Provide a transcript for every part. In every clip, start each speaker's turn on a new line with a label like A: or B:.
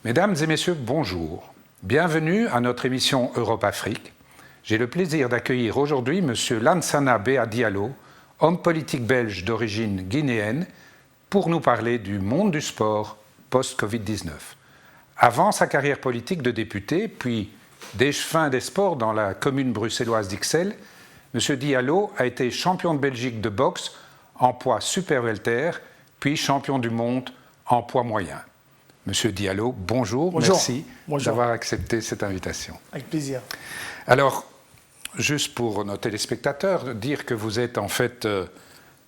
A: Mesdames et messieurs, bonjour. Bienvenue à notre émission Europe-Afrique. J'ai le plaisir d'accueillir aujourd'hui M. Lansana Béa Diallo, homme politique belge d'origine guinéenne, pour nous parler du monde du sport post-Covid-19. Avant sa carrière politique de député, puis d'échevin des sports dans la commune bruxelloise d'Ixelles, M. Diallo a été champion de Belgique de boxe en poids super welter, puis champion du monde en poids moyen. Monsieur Diallo, bonjour. Merci d'avoir accepté cette invitation.
B: Avec plaisir.
A: Alors, juste pour nos téléspectateurs, dire que vous êtes en fait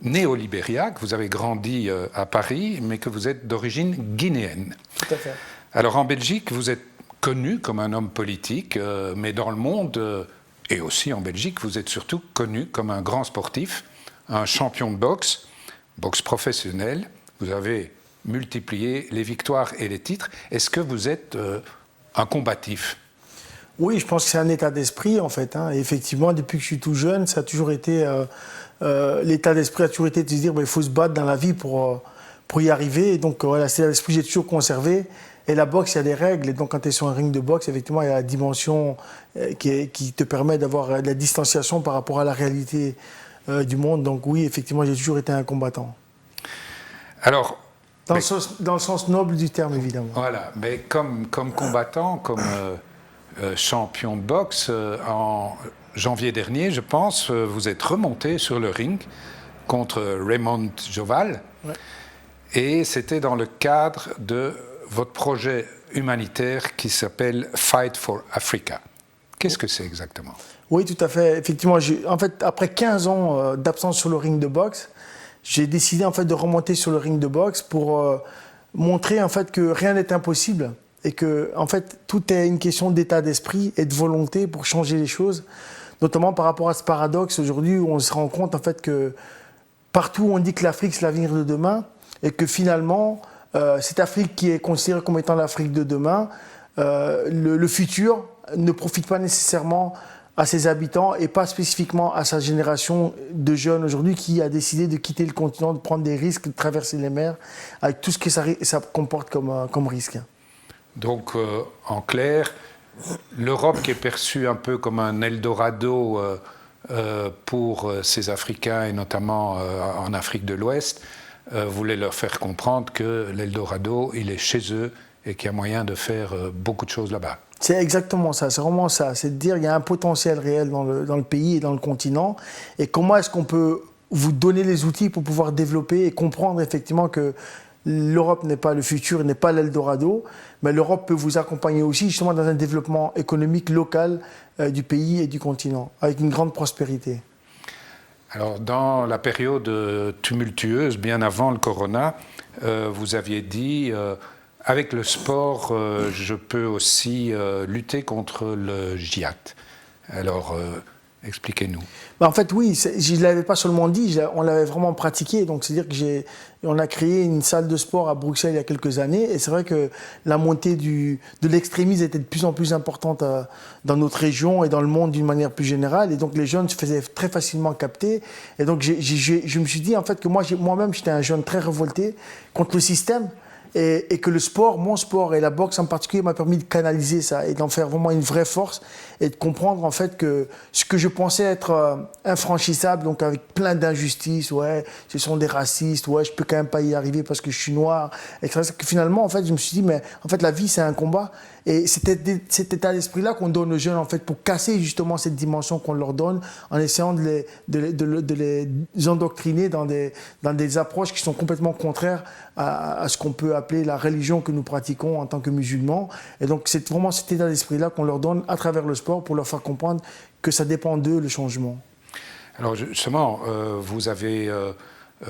A: né au Libéria, que vous avez grandi à Paris, mais que vous êtes d'origine guinéenne.
B: Tout à fait.
A: Alors en Belgique, vous êtes connu comme un homme politique, mais dans le monde, et aussi en Belgique, vous êtes surtout connu comme un grand sportif, un champion de boxe professionnel. Vous avez multiplié les victoires et les titres. Est-ce que vous êtes un combatif ?
B: Oui, je pense que c'est un état d'esprit en fait. Et effectivement, depuis que je suis tout jeune, ça a toujours été l'état d'esprit a toujours été de se dire il faut se battre dans la vie pour y arriver. Et donc voilà, c'est l'état d'esprit que j'ai toujours conservé. Et la boxe, il y a des règles. Et donc quand tu es sur un ring de boxe, effectivement, il y a la dimension qui te permet d'avoir de la distanciation par rapport à la réalité du monde. Donc oui, effectivement, j'ai toujours été un combattant.
A: Alors,
B: dans le sens noble du terme, évidemment.
A: Voilà, mais comme combattant, comme champion de boxe, en janvier dernier, je pense, vous êtes remonté sur le ring contre Raymond Joval.
B: Ouais.
A: Et c'était dans le cadre de votre projet humanitaire qui s'appelle Fight for Africa. Qu'est-ce que c'est exactement ?
B: Oui, tout à fait. Effectivement, en fait, après 15 ans d'absence sur le ring de boxe, j'ai décidé en fait de remonter sur le ring de boxe pour montrer en fait que rien n'est impossible et que en fait tout est une question d'état d'esprit et de volonté pour changer les choses, notamment par rapport à ce paradoxe aujourd'hui où on se rend compte en fait que partout on dit que l'Afrique c'est l'avenir de demain et que finalement cette Afrique qui est considérée comme étant l'Afrique de demain, le futur ne profite pas nécessairement à ses habitants et pas spécifiquement à sa génération de jeunes aujourd'hui qui a décidé de quitter le continent, de prendre des risques, de traverser les mers, avec tout ce que ça comporte comme risque.
A: Donc, en clair, l'Europe qui est perçue un peu comme un Eldorado pour ces Africains, et notamment en Afrique de l'Ouest, voulait leur faire comprendre que l'Eldorado, il est chez eux et qu'il y a moyen de faire beaucoup de choses là-bas.
B: C'est exactement ça, c'est vraiment ça. C'est de dire qu'il y a un potentiel réel dans le pays et dans le continent. Et comment est-ce qu'on peut vous donner les outils pour pouvoir développer et comprendre effectivement que l'Europe n'est pas le futur, n'est pas l'Eldorado, mais l'Europe peut vous accompagner aussi justement dans un développement économique local du pays et du continent, avec une grande prospérité.
A: Alors, dans la période tumultueuse, bien avant le corona, vous aviez dit... avec le sport, je peux aussi lutter contre le djihad. Alors, expliquez-nous.
B: En fait, oui, je ne l'avais pas seulement dit, on l'avait vraiment pratiqué. Donc, c'est-à-dire qu'on a créé une salle de sport à Bruxelles il y a quelques années. Et c'est vrai que la montée de l'extrémisme était de plus en plus importante dans notre région et dans le monde d'une manière plus générale. Et donc, les jeunes se faisaient très facilement capter. Et donc, je me suis dit, en fait, que moi-même, j'étais un jeune très révolté contre le système. Et que le sport, mon sport et la boxe en particulier m'a permis de canaliser ça et d'en faire vraiment une vraie force et de comprendre en fait que ce que je pensais être infranchissable, donc avec plein d'injustices, ouais, ce sont des racistes, ouais, je peux quand même pas y arriver parce que je suis noir, etc. Que finalement en fait je me suis dit mais en fait la vie c'est un combat et c'était cet état d'esprit-là qu'on donne aux jeunes en fait pour casser justement cette dimension qu'on leur donne en essayant de les endoctriner dans des approches qui sont complètement contraires à ce qu'on peut appeler la religion que nous pratiquons en tant que musulmans. Et donc c'est vraiment cet état d'esprit-là qu'on leur donne à travers le sport pour leur faire comprendre que ça dépend d'eux le changement.
A: Alors justement, vous avez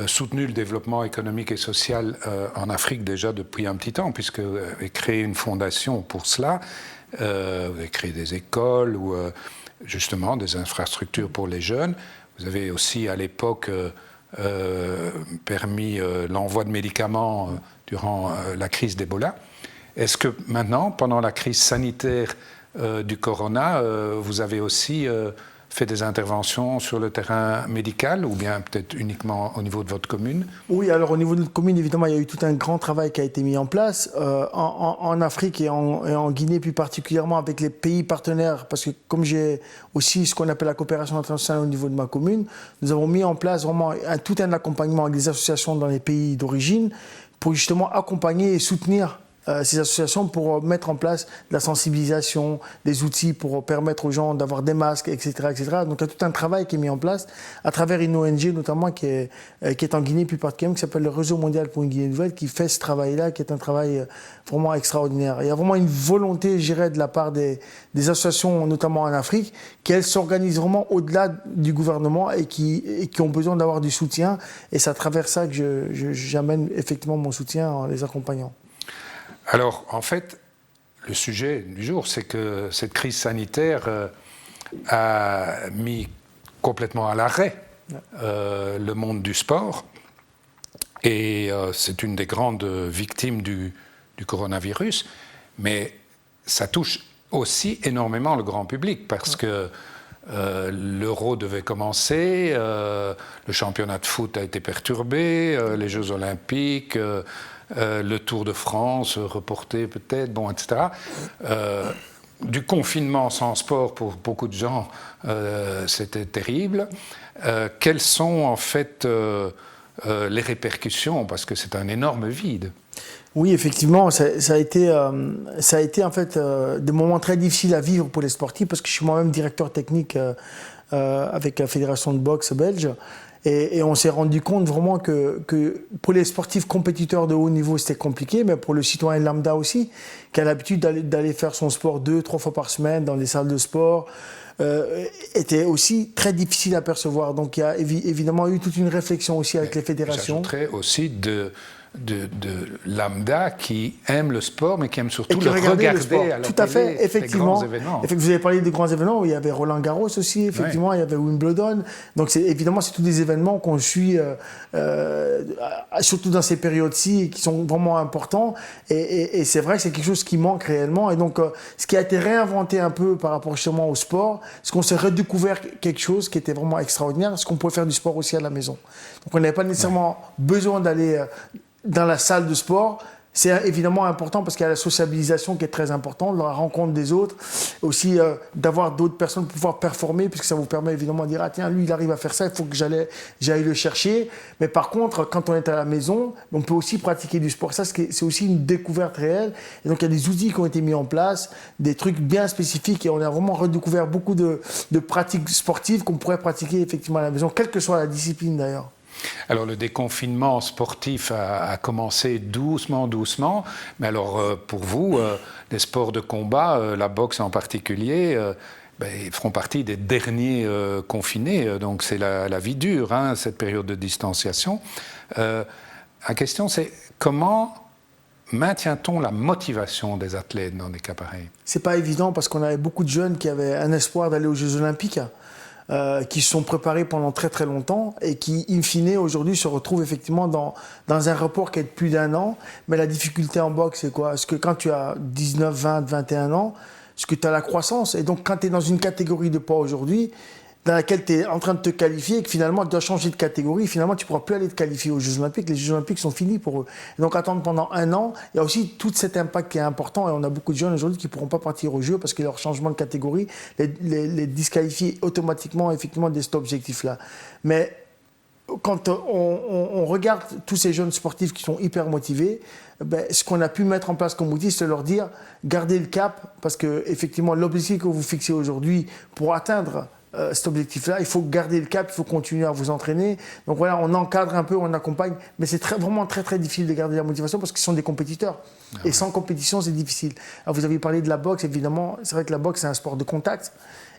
A: soutenu le développement économique et social en Afrique déjà depuis un petit temps, puisque vous avez créé une fondation pour cela, vous avez créé des écoles ou justement des infrastructures pour les jeunes. Vous avez aussi à l'époque permis l'envoi de médicaments durant la crise d'Ebola. Est-ce que maintenant, pendant la crise sanitaire du corona, vous avez aussi fait des interventions sur le terrain médical ou bien peut-être uniquement au niveau de votre commune?
B: Oui, alors au niveau de notre commune, évidemment, il y a eu tout un grand travail qui a été mis en place en Afrique et en Guinée, plus particulièrement avec les pays partenaires, parce que comme j'ai aussi ce qu'on appelle la coopération internationale au niveau de ma commune, nous avons mis en place vraiment tout un accompagnement avec des associations dans les pays d'origine pour justement accompagner et soutenir ces associations pour mettre en place de la sensibilisation, des outils pour permettre aux gens d'avoir des masques, etc., etc. Donc il y a tout un travail qui est mis en place à travers une ONG notamment qui est en Guinée plus particulièrement, qui s'appelle le Réseau mondial pour une Guinée nouvelle, qui fait ce travail-là, qui est un travail vraiment extraordinaire. Il y a vraiment une volonté, je dirais, de la part des associations, notamment en Afrique, qu'elles s'organisent vraiment au-delà du gouvernement et qui ont besoin d'avoir du soutien. Et c'est à travers ça que j'amène effectivement mon soutien en les accompagnant.
A: Alors, en fait, le sujet du jour, c'est que cette crise sanitaire a mis complètement à l'arrêt le monde du sport. Et c'est une des grandes victimes du coronavirus. Mais ça touche aussi énormément le grand public parce que l'Euro devait commencer, le championnat de foot a été perturbé, les Jeux Olympiques... le Tour de France reporté peut-être, bon, etc. Du confinement sans sport pour beaucoup de gens, c'était terrible. Quelles sont en fait les répercussions? Parce que c'est un énorme vide.
B: Oui, effectivement, ça a été en fait des moments très difficiles à vivre pour les sportifs parce que je suis moi-même directeur technique avec la fédération de boxe belge. Et on s'est rendu compte vraiment que pour les sportifs compétiteurs de haut niveau, c'était compliqué, mais pour le citoyen lambda aussi, qui a l'habitude d'aller faire son sport 2-3 fois par semaine dans des salles de sport, était aussi très difficile à percevoir. Donc il y a évidemment eu toute une réflexion aussi avec les fédérations.
A: J'ajouterais aussi de lambda qui aime le sport, mais qui aime surtout le regarder à la
B: Tout à fait,
A: télé,
B: effectivement.
A: Les grands événements.
B: Vous avez parlé de grands événements, où il y avait Roland Garros aussi, effectivement, il y avait Wimbledon. Donc évidemment, c'est tous des événements qu'on suit, surtout dans ces périodes-ci, et qui sont vraiment importants. Et c'est vrai que c'est quelque chose qui manque réellement. Et donc, ce qui a été réinventé un peu par rapport justement au sport, c'est qu'on s'est redécouvert quelque chose qui était vraiment extraordinaire, c'est qu'on pouvait faire du sport aussi à la maison. Donc on n'avait pas nécessairement besoin d'aller dans la salle de sport. C'est évidemment important parce qu'il y a la sociabilisation qui est très importante, la rencontre des autres, aussi d'avoir d'autres personnes pour pouvoir performer, puisque ça vous permet évidemment de dire « Ah tiens, lui, il arrive à faire ça, il faut que j'aille le chercher ». Mais par contre, quand on est à la maison, on peut aussi pratiquer du sport. Ça, c'est aussi une découverte réelle. Et donc, il y a des outils qui ont été mis en place, des trucs bien spécifiques, et on a vraiment redécouvert beaucoup de pratiques sportives qu'on pourrait pratiquer effectivement à la maison, quelle que soit la discipline d'ailleurs.
A: Alors le déconfinement sportif a commencé doucement, mais alors pour vous, les sports de combat, la boxe en particulier, ils feront partie des derniers confinés, donc c'est la vie dure, cette période de distanciation. La question c'est comment maintient-on la motivation des athlètes dans des cas pareils?
B: C'est pas évident parce qu'on avait beaucoup de jeunes qui avaient un espoir d'aller aux Jeux Olympiques. Qui se sont préparés pendant très très longtemps et qui, in fine, aujourd'hui se retrouvent effectivement dans un report qui est de plus d'1 an. Mais la difficulté en boxe, c'est quoi? Parce que quand tu as 19, 20, 21 ans, c'est que tu as la croissance. Et donc, quand tu es dans une catégorie de poids aujourd'hui, dans laquelle tu es en train de te qualifier et que finalement tu dois changer de catégorie, finalement tu ne pourras plus aller te qualifier aux Jeux Olympiques. Les Jeux Olympiques sont finis pour eux. Et donc attendre pendant 1 an, il y a aussi tout cet impact qui est important et on a beaucoup de jeunes aujourd'hui qui ne pourront pas partir aux Jeux parce que leur changement de catégorie les disqualifie automatiquement effectivement de cet objectif-là. Mais quand on regarde tous ces jeunes sportifs qui sont hyper motivés, ce qu'on a pu mettre en place comme outil, c'est de leur dire gardez le cap parce que effectivement l'objectif que vous fixez aujourd'hui pour atteindre cet objectif-là, il faut garder le cap, il faut continuer à vous entraîner. Donc voilà, on encadre un peu, on accompagne, mais c'est vraiment très très difficile de garder la motivation parce qu'ils sont des compétiteurs. Et sans compétition, c'est difficile. Alors, vous avez parlé de la boxe, évidemment, c'est vrai que la boxe, c'est un sport de contact.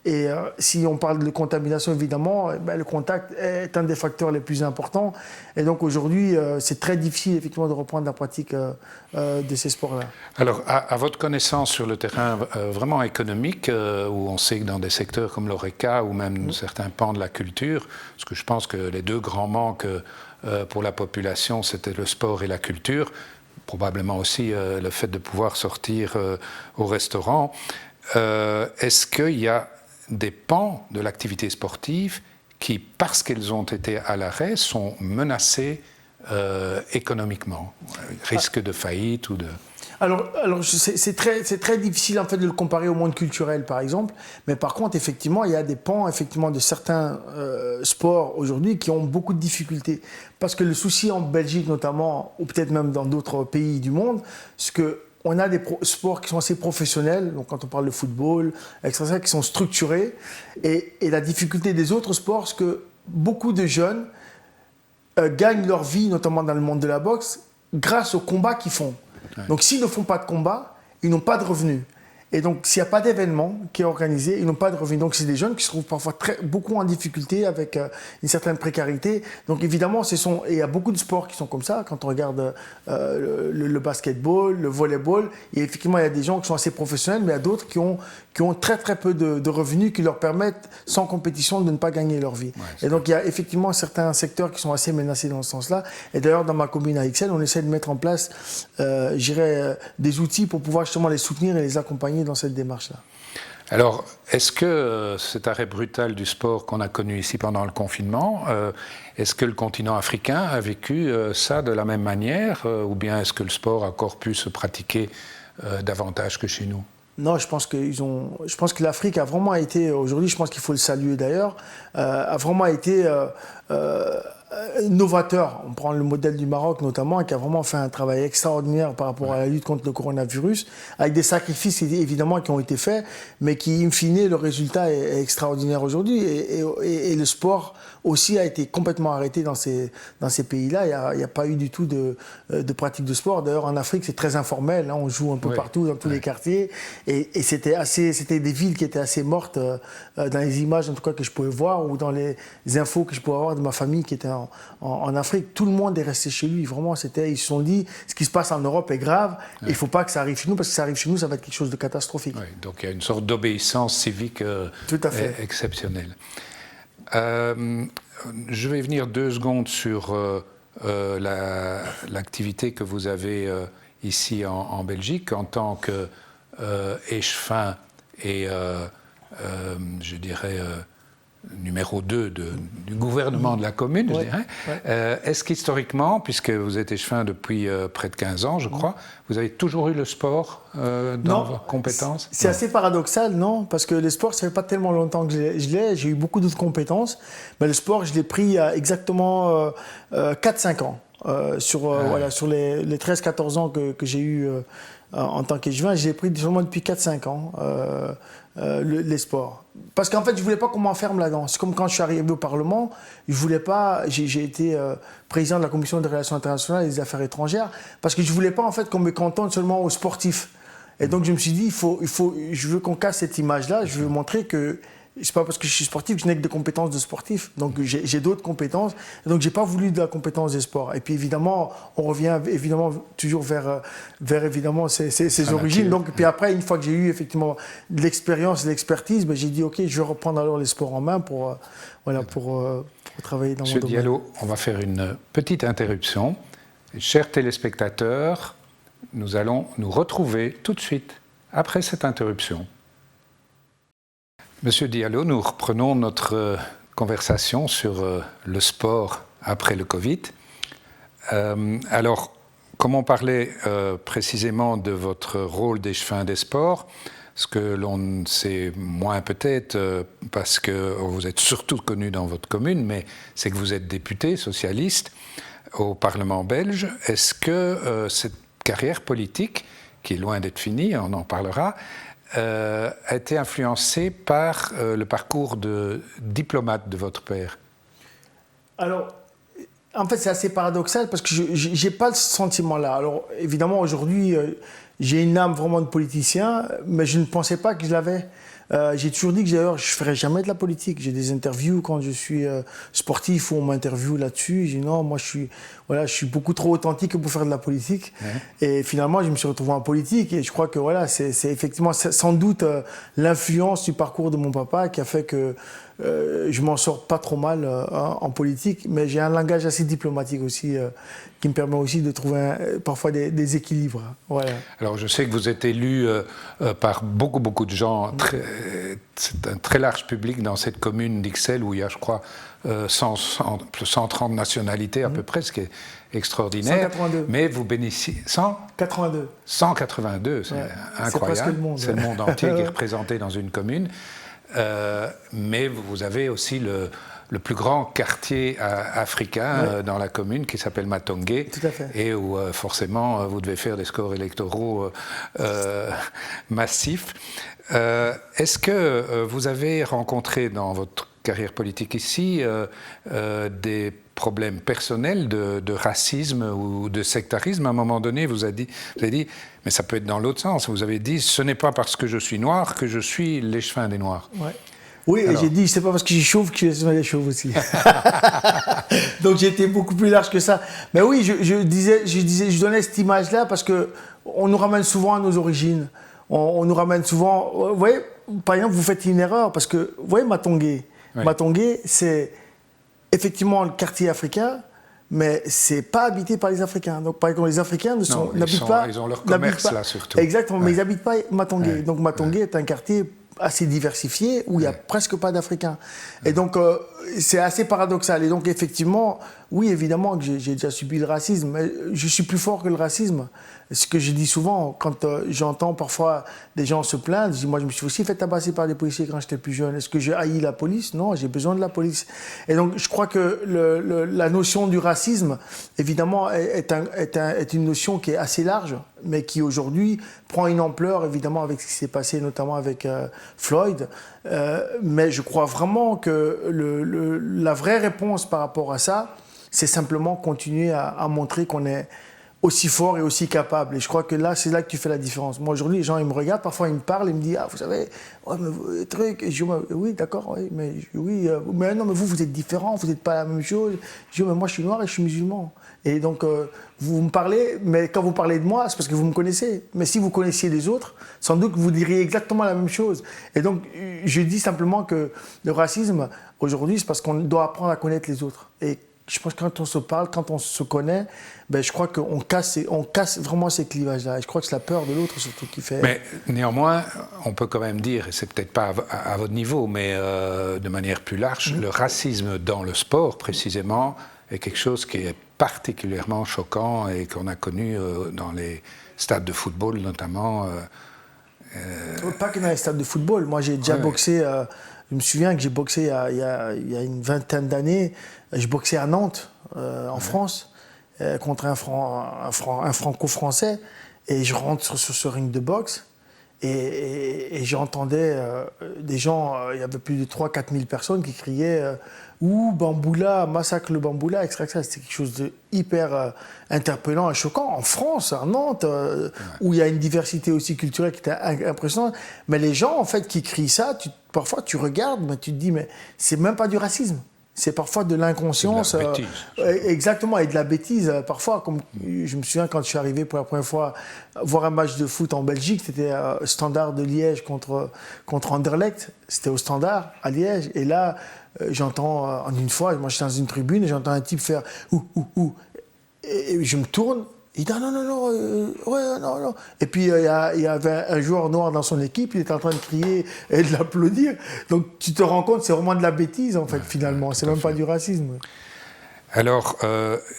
B: Et si on parle de contamination, évidemment, le contact est un des facteurs les plus importants. Et donc aujourd'hui, c'est très difficile effectivement de reprendre la pratique de ces sports-là.
A: Alors, à votre connaissance sur le terrain vraiment économique, où on sait que dans des secteurs comme l'ORECA ou même certains pans de la culture, parce que je pense que les deux grands manques pour la population, c'était le sport et la culture, probablement aussi le fait de pouvoir sortir au restaurant, est-ce qu'il y a des pans de l'activité sportive qui, parce qu'elles ont été à l'arrêt, sont menacés économiquement, risque de faillite ou de...
B: Alors c'est très difficile en fait de le comparer au monde culturel par exemple, mais par contre effectivement il y a des pans effectivement de certains sports aujourd'hui qui ont beaucoup de difficultés parce que le souci en Belgique notamment ou peut-être même dans d'autres pays du monde, c'est que on a des sports qui sont assez professionnels, donc quand on parle de football, etc., qui sont structurés, et la difficulté des autres sports, c'est que beaucoup de jeunes gagnent leur vie, notamment dans le monde de la boxe, grâce aux combats qu'ils font. Ouais. Donc s'ils ne font pas de combat, ils n'ont pas de revenus. Et donc s'il n'y a pas d'événement qui est organisé, ils n'ont pas de revenus. Donc c'est des jeunes qui se trouvent parfois beaucoup en difficulté avec une certaine précarité. Donc évidemment, et il y a beaucoup de sports qui sont comme ça. Quand on regarde le basketball, le volleyball, et effectivement il y a des gens qui sont assez professionnels, mais il y a d'autres qui ont très très peu de revenus qui leur permettent, sans compétition, de ne pas gagner leur vie. Ouais, et donc il y a effectivement certains secteurs qui sont assez menacés dans ce sens-là. Et d'ailleurs dans ma commune à Ixelles, on essaie de mettre en place, des outils pour pouvoir justement les soutenir et les accompagner dans cette démarche-là.
A: Alors, est-ce que cet arrêt brutal du sport qu'on a connu ici pendant le confinement, est-ce que le continent africain a vécu ça de la même manière, ou bien est-ce que le sport a encore pu se pratiquer davantage que chez nous ?
B: Non, je pense que l'Afrique a vraiment été, aujourd'hui, je pense qu'il faut le saluer d'ailleurs, a vraiment été novateur. On prend le modèle du Maroc notamment, qui a vraiment fait un travail extraordinaire par rapport à la lutte contre le coronavirus, avec des sacrifices évidemment qui ont été faits, mais qui, in fine, le résultat est extraordinaire aujourd'hui. Et le sport aussi a été complètement arrêté dans ces pays-là. Il n'y a pas eu du tout de pratique de sport. D'ailleurs, en Afrique, c'est très informel. Hein, on joue un peu partout, dans tous les quartiers. Et c'était des villes qui étaient assez mortes dans les images, en tout cas, que je pouvais voir, ou dans les infos que je pouvais avoir de ma famille qui était en Afrique. Tout le monde est resté chez lui. Vraiment, ils se sont dit, ce qui se passe en Europe est grave. Il ne faut pas que ça arrive chez nous, parce que si ça arrive chez nous, ça va être quelque chose de catastrophique.
A: Oui, donc il y a une sorte d'obéissance civique exceptionnelle. Je vais venir 2 secondes sur l'activité que vous avez ici en Belgique en tant qu'échevin et je dirais numéro 2 du gouvernement de la commune, je dirais. Ouais. Est-ce qu'historiquement, puisque vous êtes échevin depuis près de 15 ans, je crois, vous avez toujours eu le sport dans vos compétences ?
B: C'est assez paradoxal, non ? Parce que le sport, ça fait pas tellement longtemps que je l'ai. J'ai eu beaucoup d'autres compétences, mais le sport, je l'ai pris il y a exactement 4-5 ans. Sur les 13-14 ans que j'ai eu en tant qu'échevin, je l'ai pris seulement depuis 4-5 ans. Les sports. Parce qu'en fait, je ne voulais pas qu'on m'enferme là-dedans. C'est comme quand je suis arrivé au Parlement, je voulais pas. J'ai été président de la Commission des relations internationales et des affaires étrangères, parce que je ne voulais pas en fait qu'on me cantonne seulement aux sportifs. Et donc je me suis dit, je veux qu'on casse cette image-là. Je veux montrer que c'est pas parce que je suis sportif que je n'ai que des compétences de sportif. Donc j'ai d'autres compétences. Et donc j'ai pas voulu de la compétence des sports. Et puis évidemment, on revient évidemment toujours vers évidemment ses origines. Donc puis après, une fois que j'ai eu effectivement de l'expérience, de l'expertise, j'ai dit ok, je vais reprendre alors les sports en main pour travailler dans
A: Monsieur
B: mon domaine.
A: Diallo, on va faire une petite interruption. Chers téléspectateurs, nous allons nous retrouver tout de suite après cette interruption. Monsieur Diallo, nous reprenons notre conversation sur le sport après le Covid. Alors, comme on parlait précisément de votre rôle d'échevin des sports, ce que l'on sait moins peut-être, parce que vous êtes surtout connu dans votre commune, mais c'est que vous êtes député socialiste au Parlement belge. Est-ce que cette carrière politique, qui est loin d'être finie, on en parlera, a été influencé par le parcours de diplomate de votre père?
B: Alors, en fait, c'est assez paradoxal parce que je n'ai pas ce sentiment-là. Alors, évidemment, aujourd'hui, j'ai une âme vraiment de politicien, mais je ne pensais pas que je l'avais. J'ai toujours dit que je ne ferai jamais de la politique. J'ai des interviews quand je suis sportif où on m'interviewe là-dessus. J'ai dit non, moi je suis beaucoup trop authentique pour faire de la politique. Ouais. Et finalement, je me suis retrouvé en politique et je crois que c'est effectivement sans doute l'influence du parcours de mon papa qui a fait que je m'en sors pas trop mal en politique. Mais j'ai un langage assez diplomatique aussi qui me permet aussi de trouver parfois des équilibres. Voilà.
A: Alors je sais que vous êtes élu par beaucoup de gens, c'est un très large public dans cette commune d'Ixelles où il y a, je crois, 130 nationalités à peu près, ce qui est extraordinaire.
B: 182.
A: Mais vous bénéficiez...
B: 82.
A: 182, c'est incroyable.
B: C'est presque le monde.
A: C'est le monde entier qui est représenté dans une commune. Mais vous avez aussi le plus grand quartier africain dans la commune qui s'appelle Matongé.
B: Tout à fait.
A: Et où forcément vous devez faire des scores électoraux massifs. Est-ce que vous avez rencontré dans votre carrière politique ici des problèmes personnels de racisme ou de sectarisme? À un moment donné, vous avez dit, mais ça peut être dans l'autre sens, vous avez dit, ce n'est pas parce que je suis noir que je suis l'échevin des Noirs.
B: Ouais. Oui, et j'ai dit, c'est pas parce que j'y chauve que je suis les chauves aussi. Donc j'ai été beaucoup plus large que ça. Mais oui, je donnais cette image-là parce qu'on nous ramène souvent à nos origines. On nous ramène souvent. Vous voyez, par exemple, vous faites une erreur parce que, vous voyez, Matongé. Oui. Matongé, c'est effectivement le quartier africain, mais c'est pas habité par les Africains. Donc, par exemple, les Africains n'habitent pas.
A: Ils ont leur commerce là surtout.
B: Exactement, mais ils n'habitent pas Matongé. Donc Matongé est un quartier assez diversifié où il n'y a presque pas d'Africains. Et donc, c'est assez paradoxal. Et donc, effectivement, oui, évidemment que j'ai déjà subi le racisme, mais je suis plus fort que le racisme. Ce que je dis souvent, quand j'entends parfois des gens se plaindre, je dis, moi, je me suis aussi fait tabasser par des policiers quand j'étais plus jeune. Est-ce que j'ai haï la police? Non, j'ai besoin de la police. Et donc, je crois que la notion du racisme, évidemment, est une notion qui est assez large, mais qui aujourd'hui prend une ampleur, évidemment, avec ce qui s'est passé, notamment avec Floyd. Mais je crois vraiment que la vraie réponse par rapport à ça, c'est simplement continuer à montrer qu'on est aussi fort et aussi capable. Et je crois que là, c'est là que tu fais la différence. Moi, aujourd'hui, les gens, ils me regardent, parfois, ils me parlent, ils me disent « Ah, vous savez, ouais, mais truc... » Je dis « Oui, d'accord, oui, mais non, mais vous êtes différents, vous n'êtes pas la même chose. » Je dis « Mais moi, je suis noir et je suis musulman. » Et donc, vous me parlez, mais quand vous parlez de moi, c'est parce que vous me connaissez. Mais si vous connaissiez les autres, sans doute que vous diriez exactement la même chose. Et donc, je dis simplement que le racisme, aujourd'hui, c'est parce qu'on doit apprendre à connaître les autres. Et je pense que quand on se parle, quand on se connaît, ben je crois qu'on casse vraiment ces clivages-là. Et je crois que c'est la peur de l'autre surtout qui fait...
A: Mais néanmoins, on peut quand même dire, et c'est peut-être pas à votre niveau, mais de manière plus large, le racisme dans le sport, précisément, est quelque chose qui est particulièrement choquant et qu'on a connu dans les stades de football, notamment.
B: Pas que dans les stades de football. Moi, j'ai déjà boxé... je me souviens que j'ai boxé il y a une vingtaine d'années. Je boxais à Nantes, en France, contre un franco-français. Et je rentre sur ce ring de boxe. Et j'entendais des gens, il y avait plus de 3-4 000 personnes qui criaient Ouh, Bamboula, massacre le Bamboula, etc. C'était quelque chose de hyper interpellant et choquant. En France, à Nantes, où il y a une diversité aussi culturelle qui était impressionnante. Mais les gens, en fait, qui crient ça, parfois tu regardes, mais tu te dis, mais c'est même pas du racisme. C'est parfois de l'inconscience. Exactement, et de la bêtise. Parfois, comme je me souviens quand je suis arrivé pour la première fois voir un match de foot en Belgique, c'était Standard de Liège contre Anderlecht. C'était au Standard, à Liège. Et là, j'entends, en une fois, moi j'étais dans une tribune, et j'entends un type faire ouh, ouh, ouh. Et je me tourne. Il dit non. Et puis il y avait un joueur noir dans son équipe, il était en train de crier et de l'applaudir. Donc tu te rends compte, c'est vraiment de la bêtise en fait, finalement. C'est même pas du racisme.
A: Alors,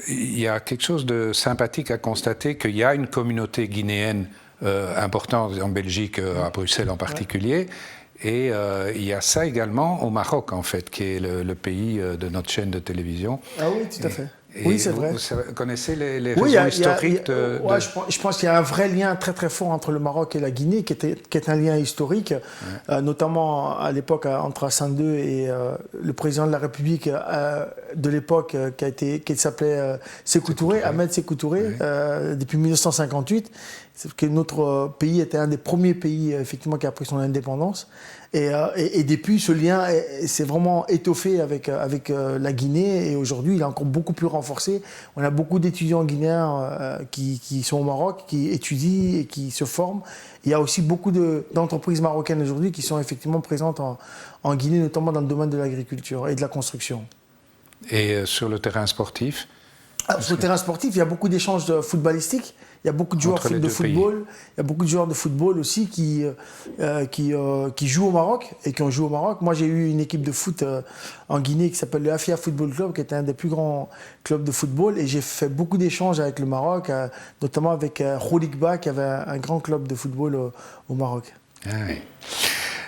A: il y a quelque chose de sympathique à constater qu'il y a une communauté guinéenne importante en Belgique, à Bruxelles en particulier. Et il y a ça également au Maroc, en fait, qui est le pays de notre chaîne de télévision.
B: Ah oui, tout à fait. Oui, c'est vrai.
A: Vous connaissez les raisons historiques
B: je pense qu'il y a un vrai lien très très fort entre le Maroc et la Guinée, qui est un lien historique, notamment à l'époque entre Hassan II et le président de la République de l'époque, qui s'appelait Sékou Touré, Ahmed Sékou Touré, depuis 1958. C'est que notre pays était un des premiers pays effectivement qui a pris son indépendance. Et depuis, ce lien s'est vraiment étoffé avec la Guinée. Et aujourd'hui, il est encore beaucoup plus renforcé. On a beaucoup d'étudiants guinéens qui sont au Maroc, qui étudient et qui se forment. Il y a aussi beaucoup d'entreprises marocaines aujourd'hui qui sont effectivement présentes en Guinée, notamment dans le domaine de l'agriculture et de la construction.
A: Et sur le terrain sportif ?
B: Alors, sur le terrain sportif, il y a beaucoup d'échanges footballistiques. Il y a beaucoup de joueurs de football. Il y a beaucoup de joueurs de football aussi qui jouent au Maroc et qui ont joué au Maroc. Moi, j'ai eu une équipe de foot en Guinée qui s'appelle le Afia Football Club, qui est un des plus grands clubs de football. Et j'ai fait beaucoup d'échanges avec le Maroc, notamment avec Khoulikba, qui avait un grand club de football au Maroc.
A: Ah oui.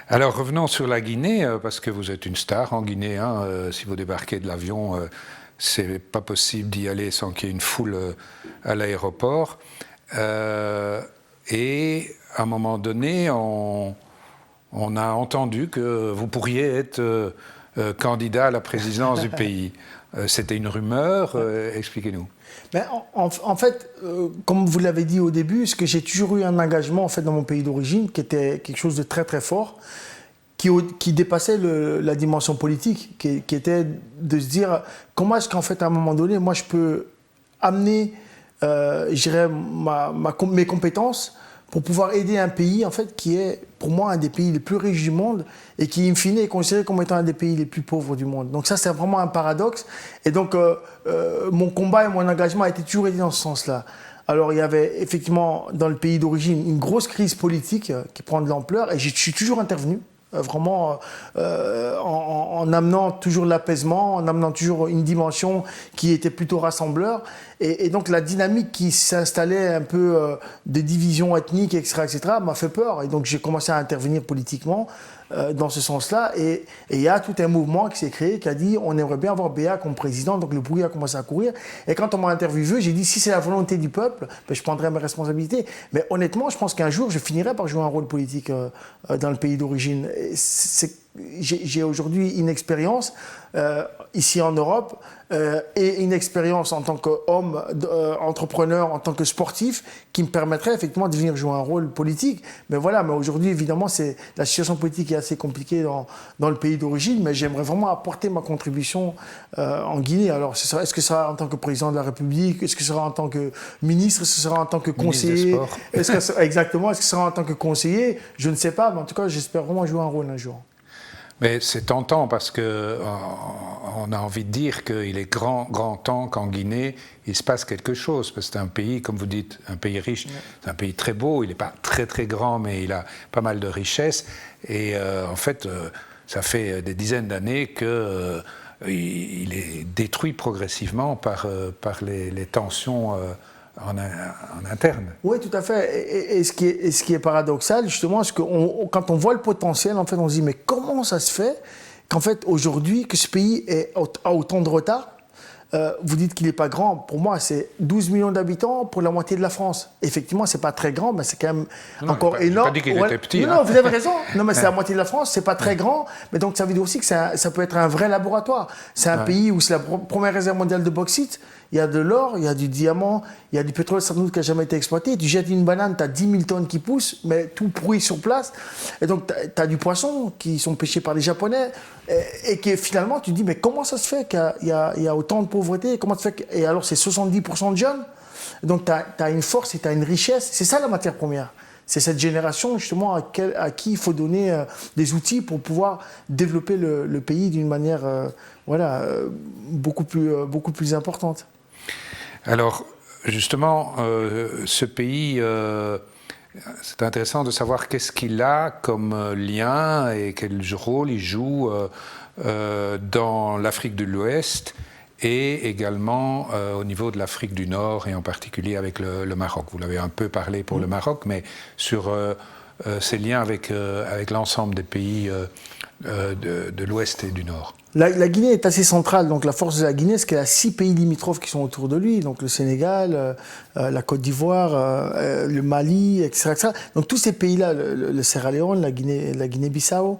A: Alors revenons sur la Guinée, parce que vous êtes une star en Guinée. Si vous débarquez de l'avion, c'est pas possible d'y aller sans qu'il y ait une foule à l'aéroport. Et à un moment donné, on a entendu que vous pourriez être candidat à la présidence du pays. C'était une rumeur, expliquez-nous.
B: Ben, en fait, comme vous l'avez dit au début, c'est que j'ai toujours eu un engagement en fait, dans mon pays d'origine qui était quelque chose de très très fort, qui dépassait la dimension politique, qui était de se dire comment est-ce qu'en fait à un moment donné, moi je peux amener mes compétences pour pouvoir aider un pays en fait, qui est pour moi un des pays les plus riches du monde et qui in fine est considéré comme étant un des pays les plus pauvres du monde. Donc ça c'est vraiment un paradoxe et donc mon combat et mon engagement a toujours été dans ce sens-là. Alors il y avait effectivement dans le pays d'origine une grosse crise politique qui prend de l'ampleur et je suis toujours intervenu. Vraiment en amenant toujours l'apaisement, en amenant toujours une dimension qui était plutôt rassembleur. Et donc la dynamique qui s'installait un peu de divisions ethniques, etc., m'a fait peur. Et donc j'ai commencé à intervenir politiquement dans ce sens-là. Et il y a tout un mouvement qui s'est créé qui a dit on aimerait bien avoir Béa comme président. Donc le bruit a commencé à courir. Et quand on m'a interviewé, j'ai dit si c'est la volonté du peuple, ben, je prendrai mes responsabilités. Mais honnêtement, je pense qu'un jour, je finirai par jouer un rôle politique dans le pays d'origine. J'ai aujourd'hui une expérience ici en Europe et une expérience en tant qu'homme, entrepreneur, en tant que sportif qui me permettrait effectivement de venir jouer un rôle politique. Mais voilà, mais aujourd'hui évidemment la situation politique est assez compliquée dans le pays d'origine, mais j'aimerais vraiment apporter ma contribution en Guinée. Alors est-ce que ça sera en tant que président de la République, est-ce que ce sera en tant que ministre, est-ce que ce sera en tant que conseiller, exactement, est-ce que ce sera en tant que conseiller, je ne sais pas, mais en tout cas j'espère vraiment jouer un rôle un jour.
A: Mais c'est tentant parce qu'on a envie de dire qu'il est grand temps qu'en Guinée, il se passe quelque chose. Parce que c'est un pays, comme vous dites, un pays riche, c'est un pays très beau, il n'est pas très très grand, mais il a pas mal de richesses. Et en fait, ça fait des dizaines d'années qu'il est détruit progressivement par les tensions en interne.
B: Oui, tout à fait. Et ce qui est paradoxal, justement, c'est que quand on voit le potentiel, en fait, on se dit, mais comment ça se fait qu'en fait, aujourd'hui, que ce pays a autant de retard? Vous dites qu'il n'est pas grand. Pour moi, c'est 12 millions d'habitants pour la moitié de la France. Effectivement, ce n'est pas très grand, mais c'est quand même encore énorme.
A: Je n'ai pas dit qu'il était petit.
B: Non, vous avez raison. Non, mais c'est la moitié de la France, ce n'est pas très grand. Mais donc, ça veut dire aussi que ça peut être un vrai laboratoire. C'est un pays où c'est la première réserve mondiale de bauxite. Il y a de l'or, il y a du diamant, il y a du pétrole sans doute qui n'a jamais été exploité. Tu jettes une banane, tu as 10 000 tonnes qui poussent, mais tout pourri sur place. Et donc, tu as du poisson qui sont pêchés par les Japonais. Et que finalement, tu te dis, mais comment ça se fait qu'il y a autant de pauvreté? Comment ça se fait et alors, c'est 70% de jeunes. Donc, tu as une force et tu as une richesse. C'est ça la matière première. C'est cette génération, justement, à qui il faut donner des outils pour pouvoir développer le pays d'une manière beaucoup plus importante.
A: Alors, justement, ce pays, c'est intéressant de savoir qu'est-ce qu'il a comme lien et quel rôle il joue dans l'Afrique de l'Ouest et également au niveau de l'Afrique du Nord et en particulier avec le Maroc. Vous l'avez un peu parlé pour le Maroc, mais sur ses liens avec l'ensemble des pays de l'Ouest et du Nord.
B: La Guinée est assez centrale, donc la force de la Guinée, c'est qu'elle a 6 pays limitrophes qui sont autour de lui, donc le Sénégal, la Côte d'Ivoire, le Mali, etc. Donc tous ces pays-là, le Sierra Leone, la Guinée-Bissau,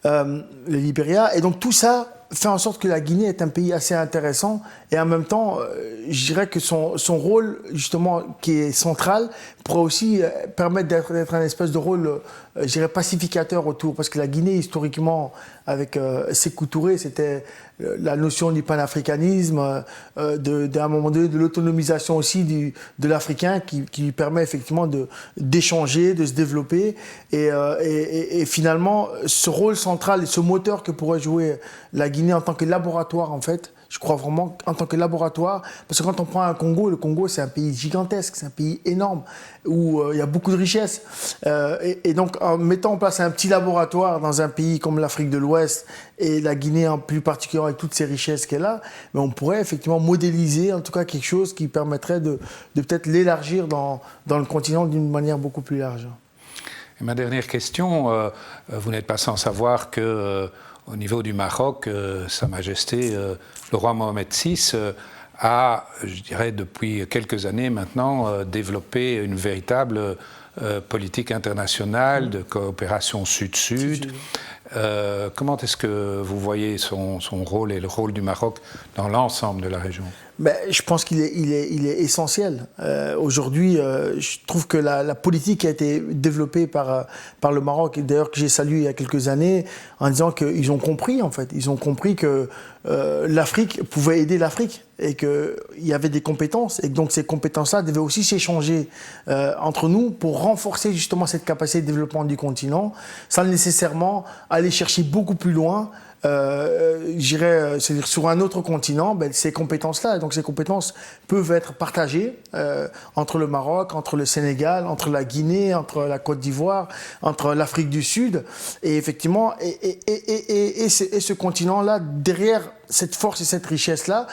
B: le Libéria, et donc tout ça fait en sorte que la Guinée est un pays assez intéressant et en même temps, je dirais que son rôle, justement, qui est central, pourrait aussi permettre d'être un espèce de rôle, je dirais, pacificateur autour. Parce que la Guinée, historiquement, avec Sékou Touré, c'était la notion du panafricanisme, à un moment donné, de l'autonomisation aussi de l'Africain qui lui permet effectivement d'échanger, de se développer. Et finalement, ce rôle central et ce moteur que pourrait jouer la Guinée en tant que laboratoire, en fait, Je crois vraiment en tant que laboratoire, parce que quand on prend un Congo, le Congo c'est un pays gigantesque, c'est un pays énorme, où il y a beaucoup de richesses. Et donc en mettant en place un petit laboratoire dans un pays comme l'Afrique de l'Ouest et la Guinée en plus particulièrement avec toutes ces richesses qu'elle a, mais on pourrait effectivement modéliser en tout cas quelque chose qui permettrait de peut-être l'élargir dans le continent d'une manière beaucoup plus large.
A: Et ma dernière question, vous n'êtes pas sans savoir que au niveau du Maroc, Sa Majesté le roi Mohamed VI a, je dirais depuis quelques années maintenant, développé une véritable politique internationale de coopération sud-sud. Comment est-ce que vous voyez son rôle et le rôle du Maroc dans l'ensemble de la région ?
B: Je pense qu'il est essentiel. Aujourd'hui, je trouve que la politique a été développée par le Maroc, et d'ailleurs que j'ai salué il y a quelques années, en disant qu'ils ont compris, en fait. Ils ont compris que l'Afrique pouvait aider l'Afrique et qu'il y avait des compétences, et que donc ces compétences-là devaient aussi s'échanger entre nous pour renforcer justement cette capacité de développement du continent, sans nécessairement aller chercher beaucoup plus loin. C'est-à-dire sur un autre continent, ces compétences-là. Donc ces compétences peuvent être partagées entre le Maroc, entre le Sénégal, entre la Guinée, entre la Côte d'Ivoire, entre l'Afrique du Sud. Et effectivement, ce continent-là, derrière cette force et cette richesse-là,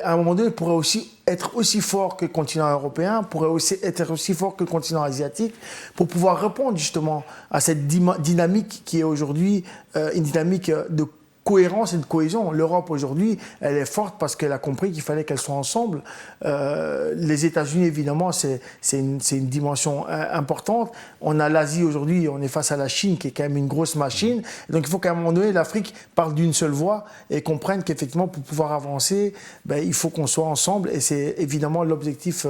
B: à un moment donné, pourrait aussi être aussi fort que le continent européen, pourrait aussi être aussi fort que le continent asiatique, pour pouvoir répondre justement à cette dynamique qui est aujourd'hui une dynamique de cohérence et de cohésion. L'Europe aujourd'hui, elle est forte parce qu'elle a compris qu'il fallait qu'elle soit ensemble. Les États-Unis, évidemment, c'est une dimension importante. On a l'Asie aujourd'hui, on est face à la Chine qui est quand même une grosse machine. Et donc il faut qu'à un moment donné, l'Afrique parle d'une seule voix et comprenne qu'effectivement, pour pouvoir avancer, il faut qu'on soit ensemble. Et c'est évidemment l'objectif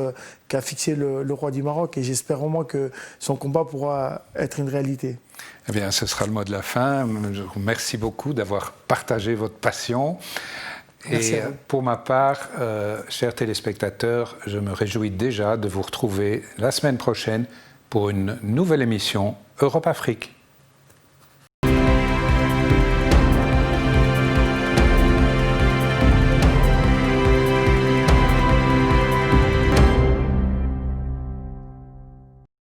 B: qu'a fixé le roi du Maroc. Et j'espère vraiment que son combat pourra être une réalité.
A: Eh bien, ce sera le mot de la fin. Merci beaucoup d'avoir partagé votre passion.
B: Merci
A: et pour ma part, chers téléspectateurs, je me réjouis déjà de vous retrouver la semaine prochaine pour une nouvelle émission Europe-Afrique.